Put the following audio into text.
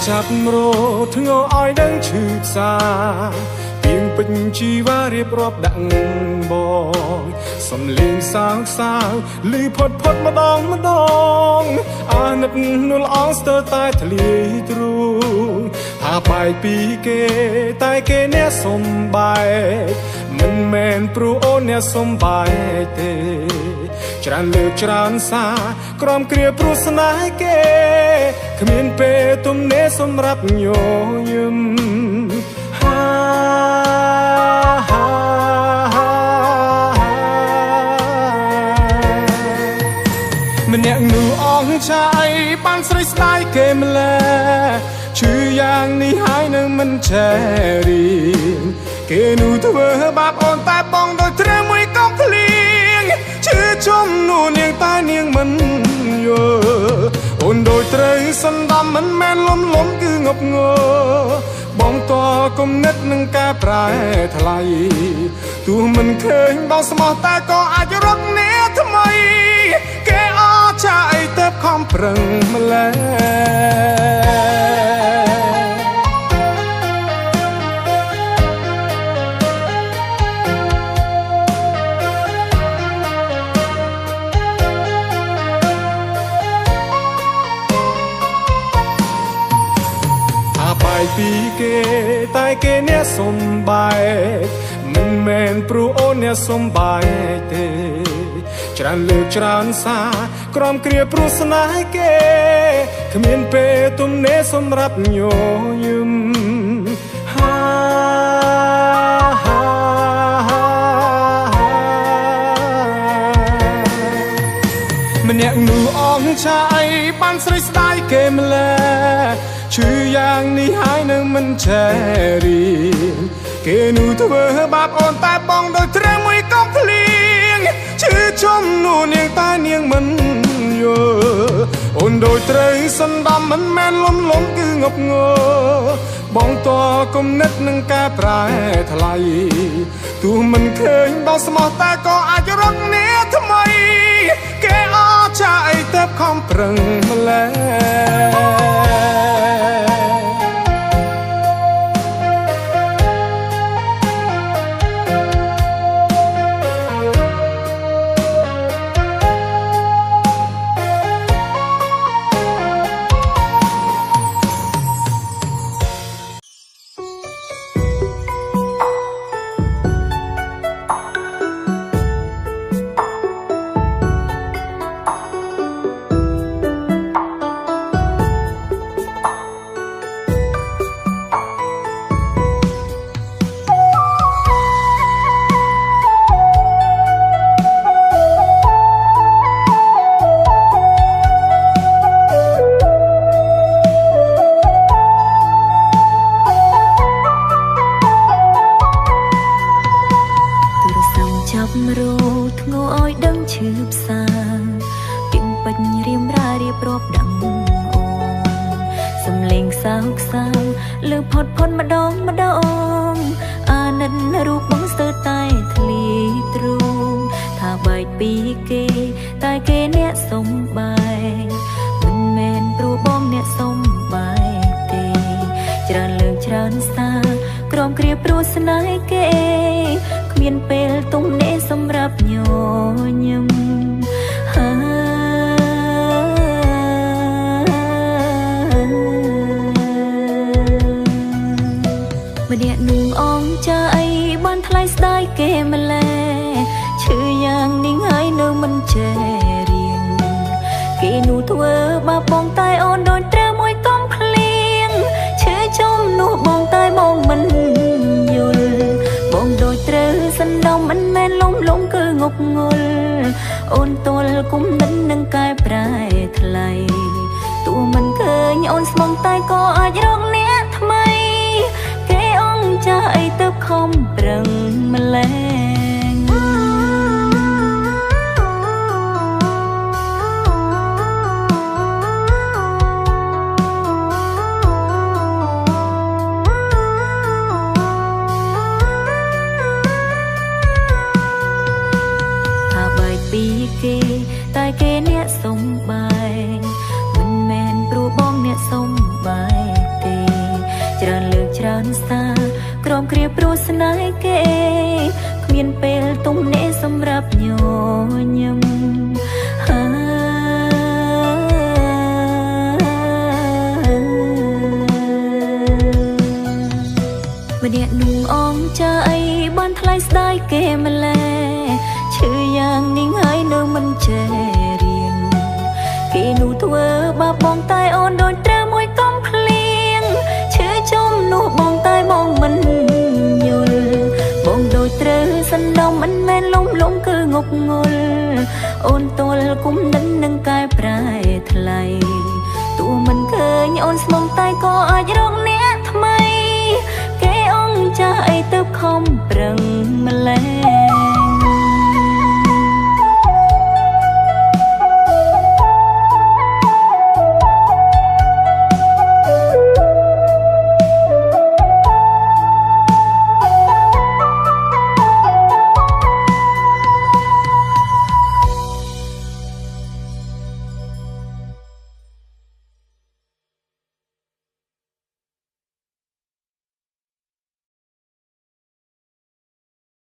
ចាប់រត់ធ្ងរឲ្យដឹងឈឺផ្សាទៀងពេញជីវ៉ារៀបរាប់ដាក់បងសំលេងសើចលឺផុតម្ដងអាណិតនួលអងស្ទើរតែធ្លាយទ្រូងថាបាយពីគេតែគេអ្នកសំបែកមិនមែនព្រោះអូនអ្នកសំបែកទេច្រើនលើកច្រើនសារក្រំគ្រាព្រោះស្នេហ៍គេគ្មានពេលទំនេរសម្រាប់ញញឹមម្នាក់នោះអងឆាយបានស្រីស្ដាយគេម្ល៉េះឈឺយ៉ាងនេះហើយនៅមិនចែរីងគេនោះធ្វើបាបអូនតែបងដោយត្រើមួយកុំភ្លៀងឈឺជុំនោះនាងតែនាងមិនយល់អូនដោយត្រូវសន្តំមិនមែនលំគឺងប់ងល់បងតគំនិតនឹងការប្រែថ្លៃទោះមិនឃើញបងស្មោះតែក៏អាចរត់នេះថ្មីគេអចាអីទៅខំប្រឹងម្ល៉េះពីគេតែគេអ្នកសំបែកមិនមែនព្រោះអូនអ្នកសំបែកទេច្រើនលើកច្រើនសារក្រំគ្រាព្រោះស្នេហ៍គេគ្មានពេលទំនេរសម្រាប់ញញឹមម្នាក់នោះអងឆាយបានស្រីស្ដាយគេម្ល៉េះឈឺយ៉ាងនេះហើយនៅមិនចែរីងគេនោះធ្វើបាបអូនតែបងដោយត្រើមួយកុំភ្លៀងឈឺជុំនោះនាងតែនាងមិនយល់អូនដោយត្រូវសន្តំមិនមែនលំគឺងប់ងល់បងតគំនិតនឹងការប្រែថ្លៃទោះមិនឃើញបងស្មោះតែក៏អាចរត់នេះថ្មីគេអចាអីទៅខំប្រឹងម្ល៉េះលើផុតម្ដងអាណិតរូបបងស្ទើរតែធ្លាយទ្រូងថាបែកពីគេតែគេអ្នកសំបែកមិនមែនព្រោះបងអ្នកសំបែកទេច្រើនលើកច្រើនសារក្រំគ្រាព្រោះស្នេហ៍គេគ្មានពេលទំនេរសម្រាប់ញញឹមម្នាក់នឹងអងចាអីបានថ្លៃស្ដាយគេម្ល៉េះឈឺយ៉ាងនេះហើយនៅមិនចេះរៀងគេនោះធ្វើបាបបងតែអូនដូចត្រូវមួយកុំភ្លៀងឈឺជុំនោះបងតែបងមិនយល់បងដូចត្រូវសន្តំមិនមែនលំគឺងប់ងល់អូនទល់គុំនិននឹងកែប្រែថ្លៃទោះមិនឃើញអូនស្មងតែក៏អាចរកអ្នកថ្មីចាអីទៅខំប្រឹងម្ល៉េះថាបែកពីគេតែគេអ្នកសំបែកមិនមែនព្រោះបងអ្នកសំបែក បានសាក្រំគ្រាព្រោះស្នេហ៍គេគ្មានពេលទំនេរសម្រាប់ញញឹមម្នាក់នួងអងចាអីបានថ្លៃស្ដាយគេម្ល៉េះឈឺយ៉ាងនេះហើយនៅមិនចេះរៀងគេនោះធ្វើបាបបងតែអូនដូចត្រូវមួយកំភ្លៀងឈឺចំនោះបងតែបងមិនយល់បងដូចត្រូវសណ្ដំមិនមែនលំគឺងប់ងល់អូនទល់គុំនិននឹងកែប្រែថ្លៃទោះមិនឃើញអូនស្មុំតែក៏អាចរកអ្នកថ្មីគេអងចាស់អីទៅខំប្រឹងម្ល៉េះ